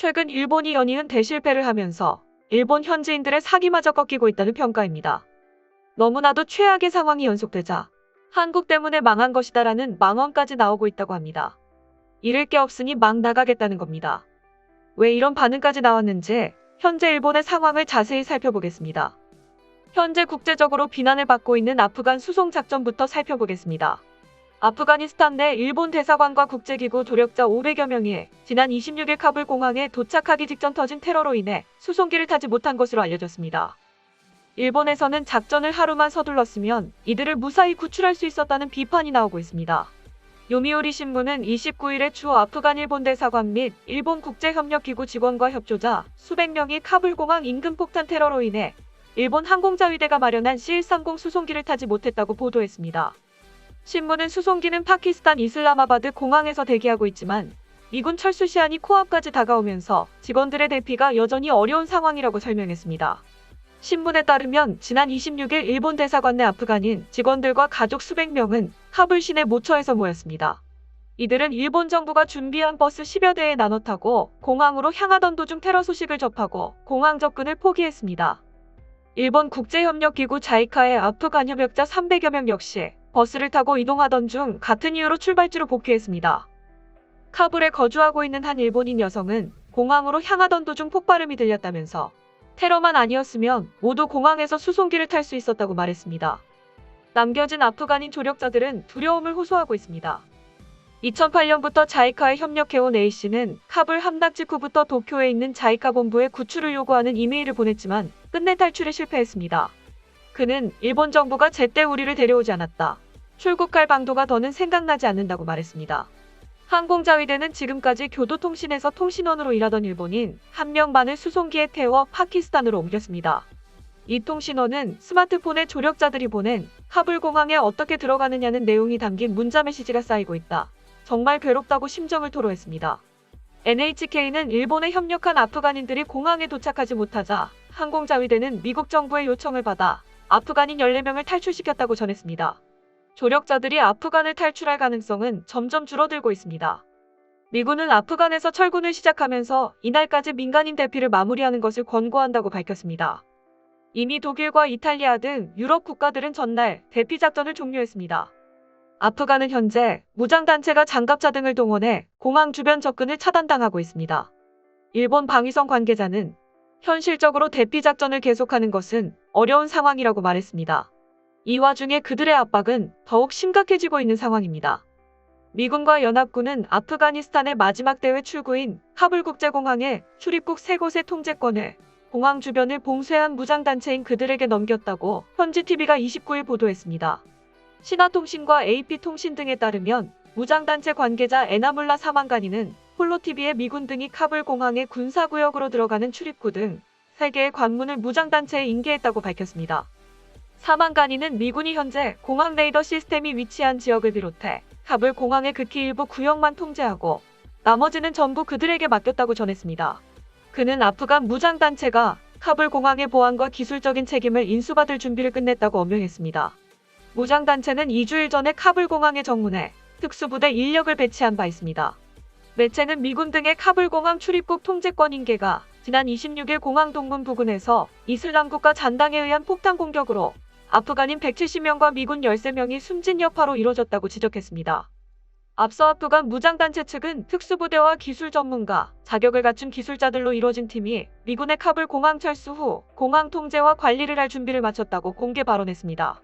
최근 일본이 연이은 대실패를 하면서 일본 현지인들의 사기마저 꺾이고 있다는 평가입니다. 너무나도 최악의 상황이 연속되자 한국 때문에 망한 것이다라는 망언까지 나오고 있다고 합니다. 잃을 게 없으니 막 나가겠다는 겁니다. 왜 이런 반응까지 나왔는지 현재 일본의 상황을 자세히 살펴보겠습니다. 현재 국제적으로 비난을 받고 있는 아프간 수송 작전부터 살펴보겠습니다. 아프가니스탄 내 일본 대사관과 국제기구 조력자 500여 명이 지난 26일 카불 공항에 도착하기 직전 터진 테러로 인해 수송기를 타지 못한 것으로 알려졌습니다. 일본에서는 작전을 하루만 서둘렀으면 이들을 무사히 구출할 수 있었다는 비판이 나오고 있습니다. 요미우리 신문은 29일에 주 아프간 일본 대사관 및 일본 국제협력기구 직원과 협조자 수백 명이 카불 공항 인근 폭탄 테러로 인해 일본 항공자위대가 마련한 C-130 수송기를 타지 못했다고 보도했습니다. 신문은 수송기는 파키스탄 이슬라마바드 공항에서 대기하고 있지만 미군 철수 시한이 코앞까지 다가오면서 직원들의 대피가 여전히 어려운 상황이라고 설명했습니다. 신문에 따르면 지난 26일 일본 대사관 내 아프간인 직원들과 가족 수백 명은 카불 시내 모처에서 모였습니다. 이들은 일본 정부가 준비한 버스 10여 대에 나눠 타고 공항으로 향하던 도중 테러 소식을 접하고 공항 접근을 포기했습니다. 일본 국제협력기구 자이카의 아프간 협력자 300여 명 역시 버스를 타고 이동하던 중 같은 이유로 출발지로 복귀했습니다. 카불에 거주하고 있는 한 일본인 여성은 공항으로 향하던 도중 폭발음이 들렸다면서 테러만 아니었으면 모두 공항에서 수송기를 탈 수 있었다고 말했습니다. 남겨진 아프간인 조력자들은 두려움을 호소하고 있습니다. 2008년부터 자이카에 협력해온 A씨는 카불 함락 직후부터 도쿄에 있는 자이카 본부에 구출을 요구하는 이메일을 보냈지만 끝내 탈출에 실패했습니다. 그는 일본 정부가 제때 우리를 데려오지 않았다. 출국할 방도가 더는 생각나지 않는다고 말했습니다. 항공자위대는 지금까지 교도통신에서 통신원으로 일하던 일본인 한 명만을 수송기에 태워 파키스탄으로 옮겼습니다. 이 통신원은 스마트폰에 조력자들이 보낸 카불 공항에 어떻게 들어가느냐는 내용이 담긴 문자 메시지가 쌓이고 있다. 정말 괴롭다고 심정을 토로했습니다. NHK는 일본에 협력한 아프간인들이 공항에 도착하지 못하자 항공자위대는 미국 정부의 요청을 받아 아프간인 14명을 탈출시켰다고 전했습니다. 조력자들이 아프간을 탈출할 가능성은 점점 줄어들고 있습니다. 미군은 아프간에서 철군을 시작하면서 이날까지 민간인 대피를 마무리하는 것을 권고한다고 밝혔습니다. 이미 독일과 이탈리아 등 유럽 국가들은 전날 대피 작전을 종료했습니다. 아프간은 현재 무장단체가 장갑차 등을 동원해 공항 주변 접근을 차단당하고 있습니다. 일본 방위성 관계자는 현실적으로 대피 작전을 계속하는 것은 어려운 상황이라고 말했습니다. 이 와중에 그들의 압박은 더욱 심각해지고 있는 상황입니다. 미군과 연합군은 아프가니스탄의 마지막 대회 출구인 카불 국제공항에 출입국 3곳의 통제권을 공항 주변을 봉쇄한 무장단체인 그들에게 넘겼다고 현지 TV가 29일 보도했습니다. 신화통신과 AP통신 등에 따르면 무장단체 관계자 에나물라 사만가니는 폴로TV의 미군 등이 카불 공항의 군사구역으로 들어가는 출입구 등 3개의 관문을 무장단체에 인계했다고 밝혔습니다. 사만가니는 미군이 현재 공항 레이더 시스템이 위치한 지역을 비롯해 카불 공항의 극히 일부 구역만 통제하고 나머지는 전부 그들에게 맡겼다고 전했습니다. 그는 아프간 무장단체가 카불 공항의 보안과 기술적인 책임을 인수받을 준비를 끝냈다고 엄명했습니다. 무장단체는 2주일 전에 카불 공항에 정문해 특수부대 인력을 배치한 바 있습니다. 매체는 미군 등의 카불 공항 출입국 통제권 인계가 지난 26일 공항 동문 부근에서 이슬람국가 잔당에 의한 폭탄 공격으로 아프간인 170명과 미군 13명이 숨진 여파로 이뤄졌다고 지적했습니다. 앞서 아프간 무장단체 측은 특수부대와 기술 전문가, 자격을 갖춘 기술자들로 이뤄진 팀이 미군의 카불 공항 철수 후 공항 통제와 관리를 할 준비를 마쳤다고 공개 발언했습니다.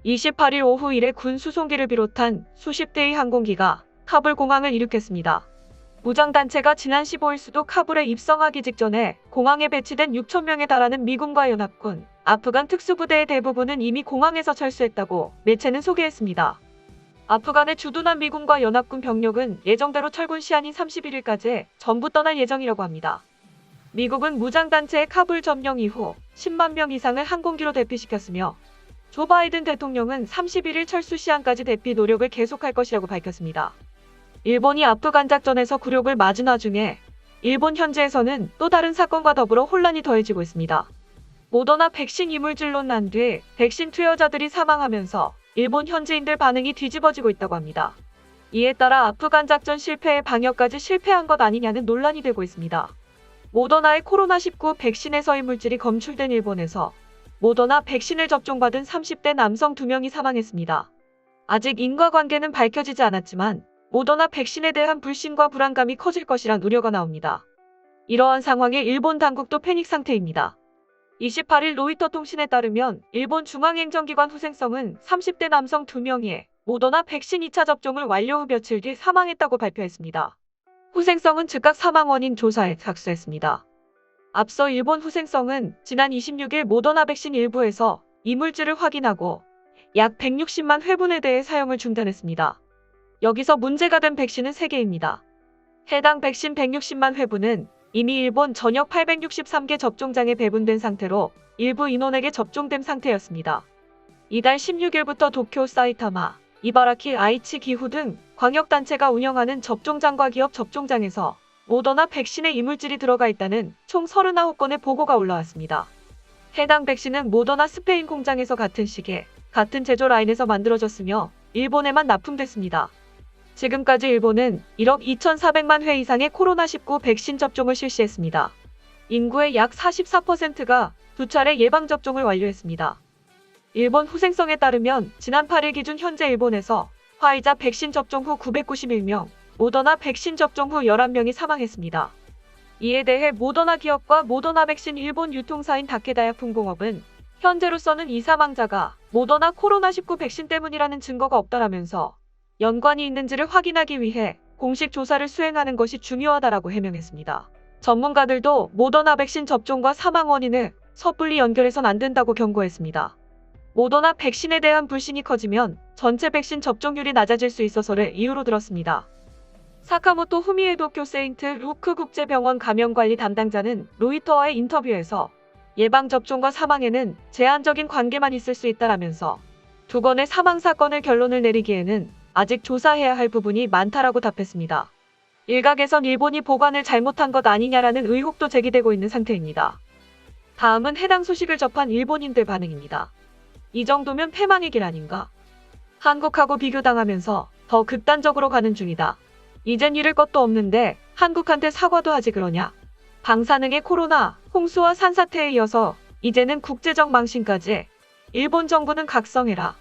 28일 오후 이래 군 수송기를 비롯한 수십 대의 항공기가 카불 공항을 이륙했습니다. 무장단체가 지난 15일 수도 카불에 입성하기 직전에 공항에 배치된 6,000명에 달하는 미군과 연합군, 아프간 특수부대의 대부분은 이미 공항에서 철수했다고 매체는 소개했습니다. 아프간에 주둔한 미군과 연합군 병력은 예정대로 철군 시한인 31일까지 전부 떠날 예정이라고 합니다. 미국은 무장단체의 카불 점령 이후 10만 명 이상을 항공기로 대피시켰으며 조 바이든 대통령은 31일 철수 시한까지 대피 노력을 계속할 것이라고 밝혔습니다. 일본이 아프간 작전에서 굴욕을 맞은 와중에 일본 현지에서는 또 다른 사건과 더불어 혼란이 더해지고 있습니다. 모더나 백신 이물질로 난 뒤 백신 투여자들이 사망하면서 일본 현지인들 반응이 뒤집어지고 있다고 합니다. 이에 따라 아프간 작전 실패에 방역까지 실패한 것 아니냐는 논란이 되고 있습니다. 모더나의 코로나19 백신에서의 물질이 검출된 일본에서 모더나 백신을 접종받은 30대 남성 2명이 사망했습니다. 아직 인과관계는 밝혀지지 않았지만 모더나 백신에 대한 불신과 불안감이 커질 것이란 우려가 나옵니다. 이러한 상황에 일본 당국도 패닉 상태입니다. 28일 로이터 통신에 따르면 일본 중앙행정기관 후생성은 30대 남성 2명이 모더나 백신 2차 접종을 완료 후 며칠 뒤 사망했다고 발표했습니다. 후생성은 즉각 사망 원인 조사에 착수했습니다. 앞서 일본 후생성은 지난 26일 모더나 백신 일부에서 이물질을 확인하고 약 160만 회분에 대해 사용을 중단했습니다. 여기서 문제가 된 백신은 3개입니다. 해당 백신 160만 회분은 이미 일본 전역 863개 접종장에 배분된 상태로 일부 인원에게 접종된 상태였습니다. 이달 16일부터 도쿄, 사이타마, 이바라키, 아이치, 기후 등 광역단체가 운영하는 접종장과 기업 접종장에서 모더나 백신에 이물질이 들어가 있다는 총 39건의 보고가 올라왔습니다. 해당 백신은 모더나 스페인 공장에서 같은 시기에 같은 제조 라인에서 만들어졌으며 일본에만 납품됐습니다. 지금까지 일본은 1억 2,400만 회 이상의 코로나19 백신 접종을 실시했습니다. 인구의 약 44%가 2차례 예방접종을 완료했습니다. 일본 후생성에 따르면 지난 8일 기준 현재 일본에서 화이자 백신 접종 후 991명, 모더나 백신 접종 후 11명이 사망했습니다. 이에 대해 모더나 기업과 모더나 백신 일본 유통사인 다케다약품공업은 현재로서는 이 사망자가 모더나 코로나19 백신 때문이라는 증거가 없다라면서 연관이 있는지를 확인하기 위해 공식 조사를 수행하는 것이 중요하다라고 해명했습니다. 전문가들도 모더나 백신 접종과 사망 원인을 섣불리 연결해선 안 된다고 경고했습니다. 모더나 백신에 대한 불신이 커지면 전체 백신 접종률이 낮아질 수 있어서를 이유로 들었습니다. 사카모토 후미에 도쿄 세인트 루크 국제병원 감염관리 담당자는 로이터와의 인터뷰에서 예방접종과 사망에는 제한적인 관계만 있을 수 있다라면서 2건의 사망 사건을 결론을 내리기에는 아직 조사해야 할 부분이 많다라고 답했습니다. 일각에선 일본이 보관을 잘못한 것 아니냐라는 의혹도 제기되고 있는 상태입니다. 다음은 해당 소식을 접한 일본인들 반응입니다. 이 정도면 패망의 길 아닌가? 한국하고 비교당하면서 더 극단적으로 가는 중이다. 이젠 잃을 것도 없는데 한국한테 사과도 하지 그러냐? 방사능의 코로나, 홍수와 산사태에 이어서 이제는 국제적 망신까지 일본 정부는 각성해라.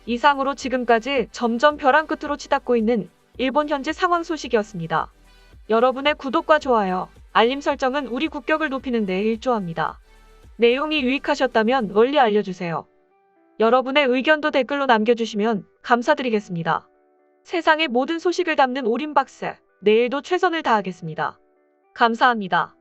이상으로 지금까지 점점 벼랑 끝으로 치닫고 있는 일본 현재 상황 소식이었습니다. 여러분의 구독과 좋아요, 알림 설정은 우리 국격을 높이는 데 일조합니다. 내용이 유익하셨다면 널리 알려주세요. 여러분의 의견도 댓글로 남겨주시면 감사드리겠습니다. 세상의 모든 소식을 담는 오림박스, 내일도 최선을 다하겠습니다. 감사합니다.